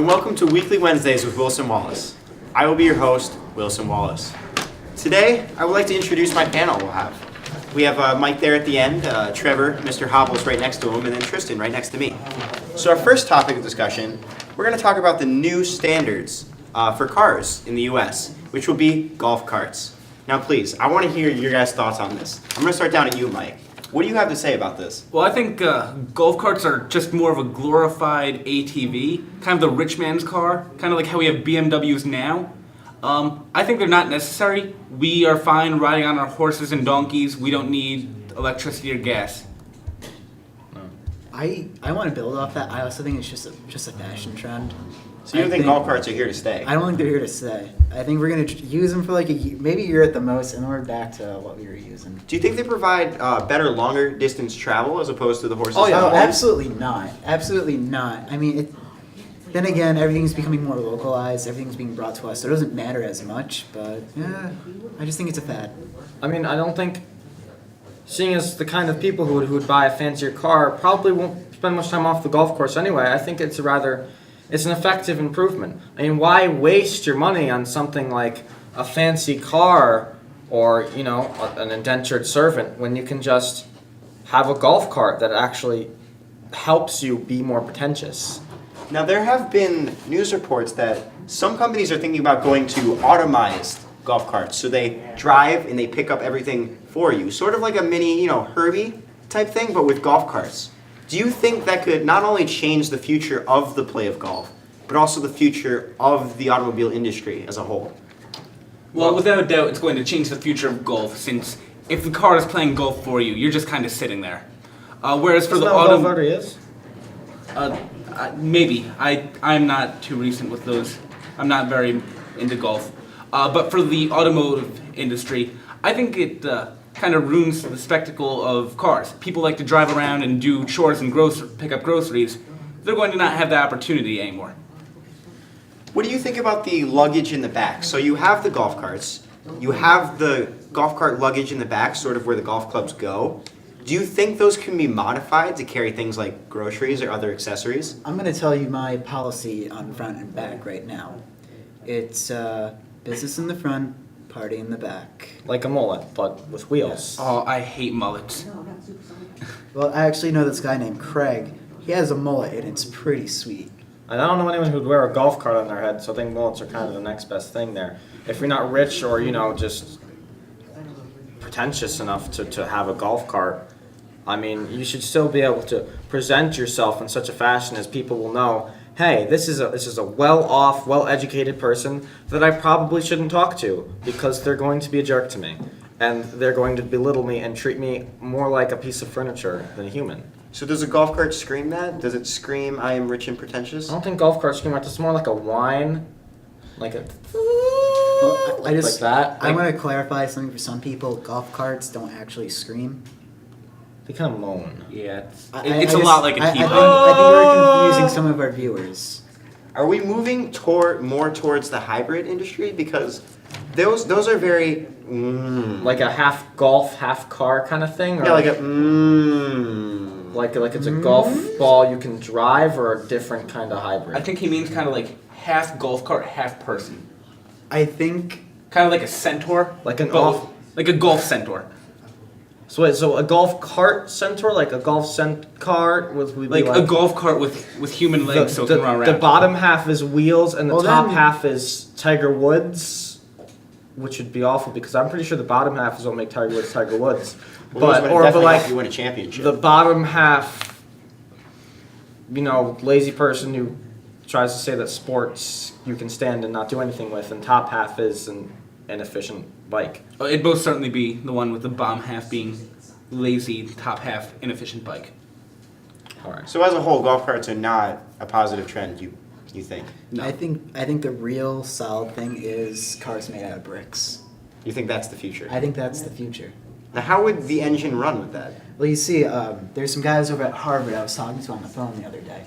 and welcome to Weekly Wednesdays with Willson Wallace. I will be your host, Willson Wallace. Today, I would like to introduce my panel we'll have. We have Mike there at the end, Trevor, Mr. Hobbles right next to him, and then Tristan right next to me. So our first topic of discussion, we're going to talk about the new standards for cars in the U.S., which will be golf carts. Now please, I want to hear your guys' thoughts on this. I'm going to start down at you, Mike. What do you have to say about this? Well, I think golf carts are just more of a glorified ATV, kind of the rich man's car, kind of like how we have BMWs now. I think they're not necessary. We are fine riding on our horses and donkeys. We don't need electricity or gas. I want to build off that. I also think it's just a fashion trend. So you don't think golf carts are here to stay? I don't think they're here to stay. I think we're going to use them for like maybe a year at the most, and then we're back to what we were using. Do you think they provide better, longer distance travel as opposed to the horses? Oh, absolutely not. Absolutely not. I mean, then again, everything's becoming more localized. Everything's being brought to us, so it doesn't matter as much. But yeah, I just think it's a fad. I mean, I don't think, seeing as the kind of people who would buy a fancier car probably won't spend much time off the golf course anyway, I think it's an effective improvement. I mean, why waste your money on something like a fancy car or, an indentured servant when you can just have a golf cart that actually helps you be more pretentious? Now, there have been news reports that some companies are thinking about going to automized golf carts. So they drive and they pick up everything for you. Sort of like a mini, Herbie type thing, but with golf carts. Do you think that could not only change the future of the play of golf, but also the future of the automobile industry as a whole? Well, without a doubt, it's going to change the future of golf, since if the car is playing golf for you, you're just kind of sitting there. Whereas for Isn't the that what golf already is? Maybe. I'm not too recent with those. I'm not very into golf. But for the automotive industry, I think it kind of ruins the spectacle of cars. People like to drive around and do chores and pick up groceries. They're going to not have that opportunity anymore. What do you think about the luggage in the back? So you have the golf carts, you have the golf cart luggage in the back, sort of where the golf clubs go. Do you think those can be modified to carry things like groceries or other accessories? I'm going to tell you my policy on front and back right now. It's business in the front, party in the back. Like a mullet, but with wheels. Oh, I hate mullets. Well, I actually know this guy named Craig. He has a mullet, and it's pretty sweet. And I don't know anyone who'd wear a golf cart on their head, so I think mullets are kind of the next best thing there. If you're not rich or, just pretentious enough to have a golf cart, I mean, you should still be able to present yourself in such a fashion as people will know, hey, this is a well-off, well-educated person that I probably shouldn't talk to because they're going to be a jerk to me. And they're going to belittle me and treat me more like a piece of furniture than a human. So does a golf cart scream that? Does it scream, I am rich and pretentious? I don't think golf carts scream like this. It's more like a whine. Like a... Well, like that. I want to clarify something for some people. Golf carts don't actually scream. They kind of moan. Yeah, it's a lot like a T-bone. I think we're confusing some of our viewers. Are we moving more towards the hybrid industry? Because those are very... Like a half golf, half car kind of thing? Or yeah, like a... Like it's a golf ball you can drive, or a different kind of hybrid? I think he means kind of like half golf cart, half person. I think... Kind of like a centaur. Like a golf centaur. So wait, so a golf cart centaur, like a golf cart would be like a golf cart with human legs, so it can run around. The bottom half is wheels, and the top half is Tiger Woods, which would be awful because I'm pretty sure the bottom half is what make Tiger Woods. But like you win a championship. The bottom half, lazy person who tries to say that sports you can stand and not do anything with, and top half is an inefficient bike. It'd most certainly be the one with the bottom half being lazy, top half inefficient bike. All right. So as a whole, golf carts are not a positive trend, you think? No. I think the real solid thing is cars made out of bricks. You think that's the future? I think that's the future. Now, how would the engine run with that? Well, you see, there's some guys over at Harvard I was talking to on the phone the other day,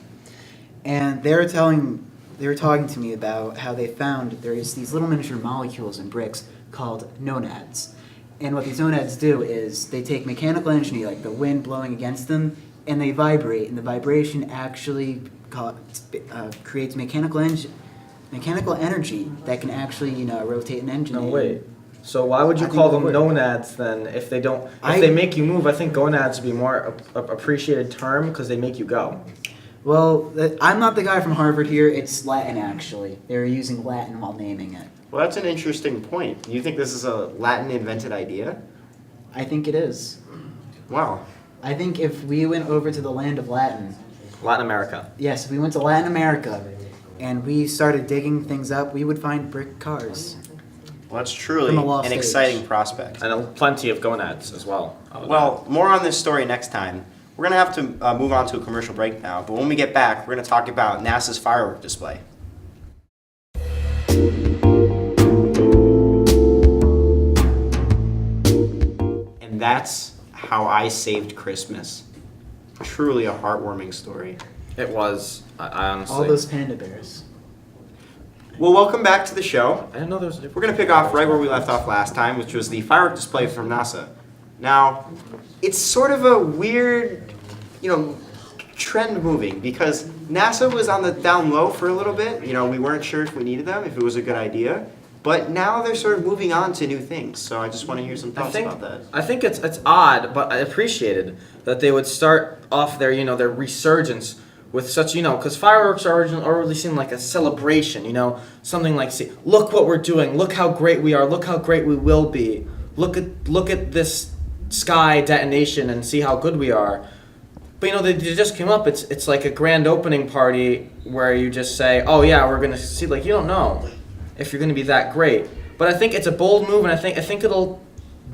and they were talking to me about how they found there's these little miniature molecules in bricks called nonads. And what these nonads do is they take mechanical energy, like the wind blowing against them, and they vibrate, and the vibration actually creates mechanical energy that can actually rotate an engine. No, wait. So why would you I call think them it would work. nonads then if they don't? If they make you move, I think gonads would be more appreciated term because they make you go. Well, I'm not the guy from Harvard here. It's Latin, actually. They were using Latin while naming it. Well, that's an interesting point. You think this is a Latin invented idea? I think it is. Wow. I think if we went over to the land of Latin, Latin America. yes, if we went to Latin America and we started digging things up, we would find brick cars. Well, that's truly From a lost an age. exciting prospect. And plenty of gonads as well. Well, more on this story next time. We're going to have to move on to a commercial break now, but when we get back, we're going to talk about NASA's firework display. And that's how I saved Christmas. Truly a heartwarming story. It was. I honestly. All those panda bears. Well, welcome back to the show. I didn't know there was a We're going to pick off right where we left off last time, which was the firework display from NASA. Now, it's sort of a weird, trend moving because NASA was on the down low for a little bit. We weren't sure if we needed them, if it was a good idea. But now they're sort of moving on to new things. So I just want to hear some thoughts about that. I think it's odd, but I appreciated that they would start off their their resurgence with such because fireworks are already seem like a celebration, something like look what we're doing, look how great we are, look how great we will be, look at this sky detonation and see how good we are. But they just came up. It's like a grand opening party where you just say, oh yeah, we're gonna see. Like you don't know if you're gonna be that great. But I think it's a bold move, and I think it'll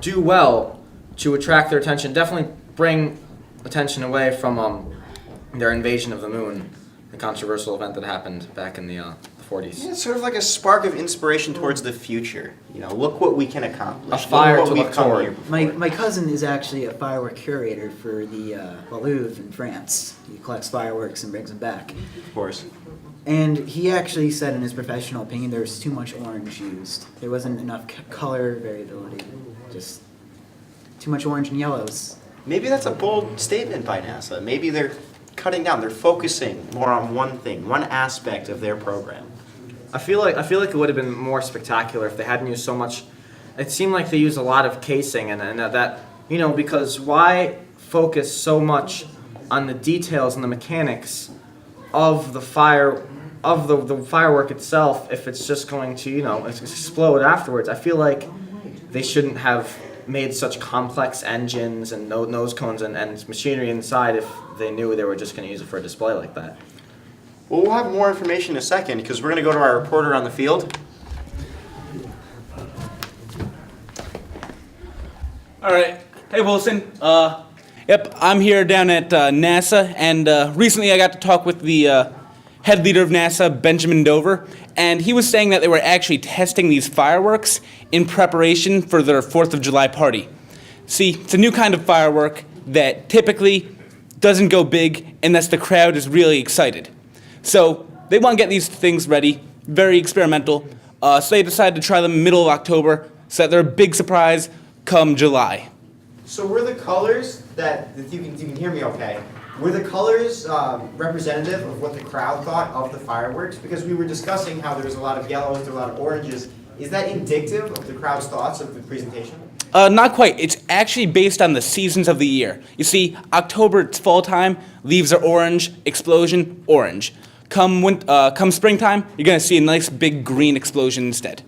do well to attract their attention. Definitely bring attention away from their invasion of the moon, the controversial event that happened back in the 40s. Yeah, it's sort of like a spark of inspiration towards the future. Look what we can accomplish. A fire look what to we've look come toward. here before. My cousin is actually a firework curator for the Louvre in France. He collects fireworks and brings them back. Of course. And he actually said, in his professional opinion, there was too much orange used. There wasn't enough color variability. Just too much orange and yellows. Maybe that's a bold statement by NASA. Maybe they're cutting down. They're focusing more on one thing, one aspect of their program. I feel like it would have been more spectacular if they hadn't used so much. It seemed like they used a lot of casing and that because why focus so much on the details and the mechanics of the the firework itself if it's just going to explode afterwards. I feel like they shouldn't have made such complex engines and nose cones and machinery inside if they knew they were just going to use it for a display like that. Well, we'll have more information in a second because we're going to go to our reporter on the field. All right. Hey, Wilson. Yep, I'm here down at NASA, and recently I got to talk with the head leader of NASA, Benjamin Dover, and he was saying that they were actually testing these fireworks in preparation for their 4th of July party. See, it's a new kind of firework that typically doesn't go big unless the crowd is really excited. So they want to get these things ready, very experimental, so they decided to try them middle of October so that they're a big surprise come July. So were the colors if you can hear me okay, were the colors representative of what the crowd thought of the fireworks? Because we were discussing how there was a lot of yellows, there were a lot of oranges. Is that indicative of the crowd's thoughts of the presentation? Not quite. It's actually based on the seasons of the year. You see, October, it's fall time, leaves are orange, explosion, orange. Come springtime, you're going to see a nice big green explosion instead.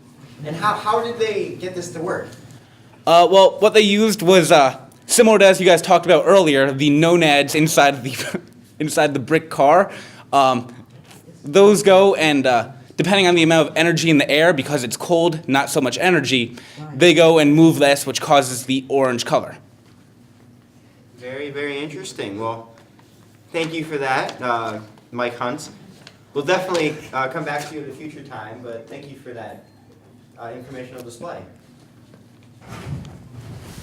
And how did they get this to work? Well, what they used was similar to, as you guys talked about earlier, the nonads inside the brick car. Those go and depending on the amount of energy in the air, because it's cold, not so much energy, they go and move less, which causes the orange color. Very, very interesting. Well, thank you for that, Mike Hunt. We'll definitely come back to you at a future time, but thank you for that informational display.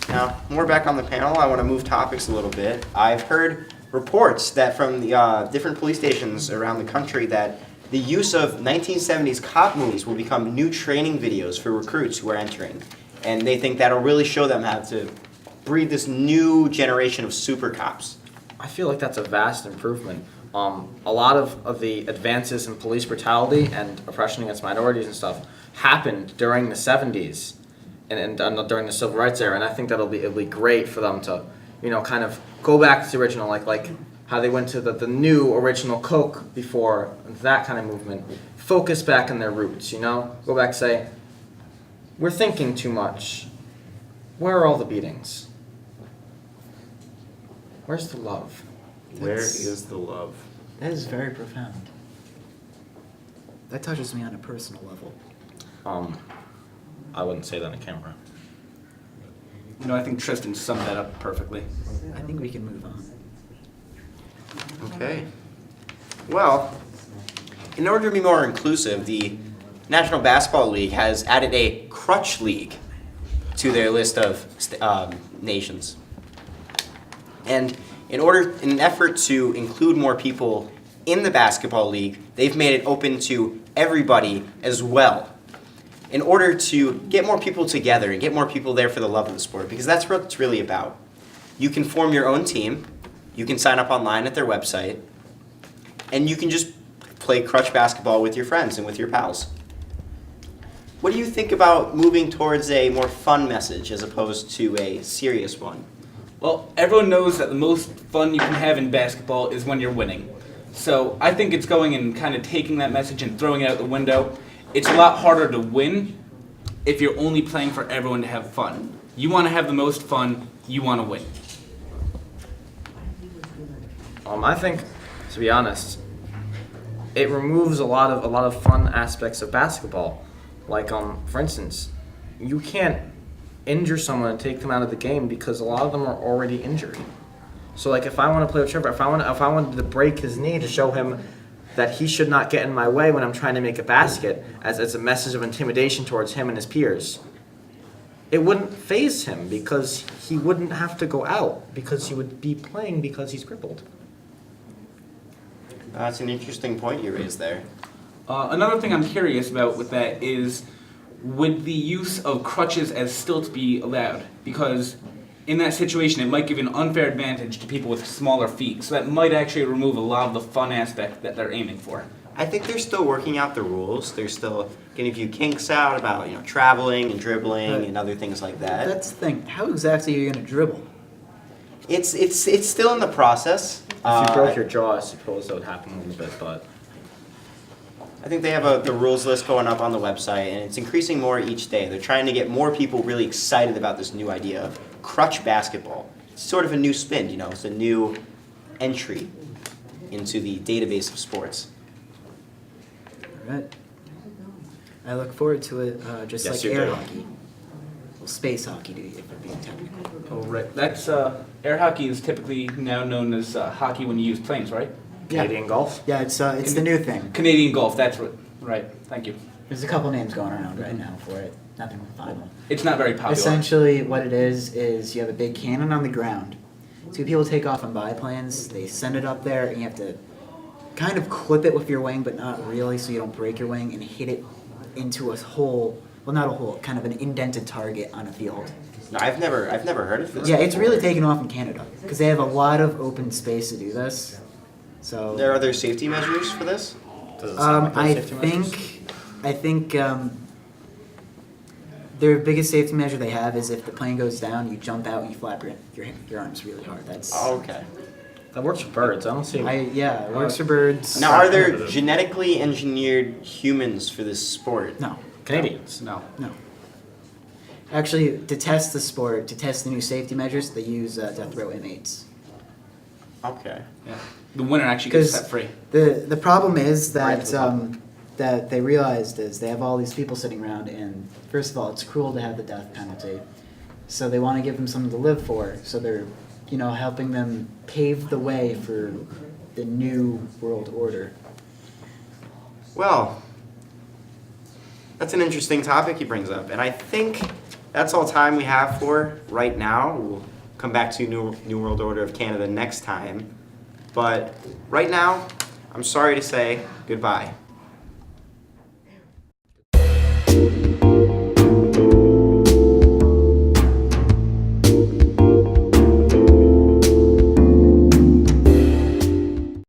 Now, more back on the panel, I want to move topics a little bit. I've heard reports that from the different police stations around the country that the use of 1970s cop movies will become new training videos for recruits who are entering. And they think that'll really show them how to breed this new generation of super cops. I feel like that's a vast improvement. a lot of the advances in police brutality and oppression against minorities and stuff happened during the 70s and during the civil rights era, and I think it'll be great for them to, kind of go back to the original, like how they went to the new original Coke before that kind of movement, focus back on their roots, go back and say, we're thinking too much. Where are all the beatings? Where's the love? Where is the love? That is very profound. That touches me on a personal level. I wouldn't say that on camera. I think Tristan summed that up perfectly. I think we can move on. Okay. Well, in order to be more inclusive, the National Basketball League has added a crutch league to their list of nations. And in an effort to include more people in the basketball league, they've made it open to everybody as well. In order to get more people together and get more people there for the love of the sport, because that's what it's really about. You can form your own team, you can sign up online at their website, and you can just play crutch basketball with your friends and with your pals. What do you think about moving towards a more fun message as opposed to a serious one? Well, everyone knows that the most fun you can have in basketball is when you're winning. So I think it's going and kind of taking that message and throwing it out the window. It's a lot harder to win if you're only playing for everyone to have fun. You want to have the most fun, you want to win. I think, to be honest, it removes a lot of fun aspects of basketball. Like, for instance, you can't injure someone and take them out of the game because a lot of them are already injured. So, like, if I want to play with Trevor, if I wanted to break his knee to show him that he should not get in my way when I'm trying to make a basket, as a message of intimidation towards him and his peers, it wouldn't faze him because he wouldn't have to go out because he would be playing because he's crippled. That's an interesting point you raised there. Another thing I'm curious about with that is, would the use of crutches as stilts be allowed? Because in that situation, it might give an unfair advantage to people with smaller feet. So that might actually remove a lot of the fun aspect that they're aiming for. I think they're still working out the rules. They're still getting a few kinks out about traveling and dribbling and other things like that. That's the thing. How exactly are you going to dribble? It's still in the process. If you broke your jaw, I suppose that would happen a little bit, but I think they have the rules list going up on the website, and it's increasing more each day. They're trying to get more people really excited about this new idea of crutch basketball. It's sort of a new spin, it's a new entry into the database of sports. All right. I look forward to it just Yes, like you air do. hockey. Well, space hockey, if we're being technical. Oh, right. That's air hockey is typically now known as hockey when you use planes, right? Canadian golf? Yeah, it's the new thing. Canadian golf. That's right. Thank you. There's a couple names going around right now for it. Nothing final. It's not very popular. Essentially, what it is you have a big cannon on the ground. So people take off on biplanes, they send it up there, and you have to kind of clip it with your wing, but not really, so you don't break your wing, and hit it into a hole. Well, not a hole, kind of an indented target on a field. No, I've never heard of this. Yeah, it's really taken off in Canada because they have a lot of open space to do this. So There are there safety measures for this? Does it sound like I those safety measures? think their biggest safety measure they have is if the plane goes down, you jump out and you flap your arms really hard. That's Okay. That works for birds. I don't see. it works for birds. Now, are there genetically engineered humans for this sport? No, Canadians. No. no. Actually, to test the sport, to test the new safety measures, they use death row inmates. Okay. Yeah. The winner actually gets 'Cause set free. The problem is Right that to the top. that they realized is they have all these people sitting around, and first of all, it's cruel to have the death penalty. So they want to give them something to live for. So they're, helping them pave the way for the new world order. Well, that's an interesting topic he brings up, and I think that's all time we have for right now. We'll come back to New World Order of Canada next time. But right now, I'm sorry to say goodbye.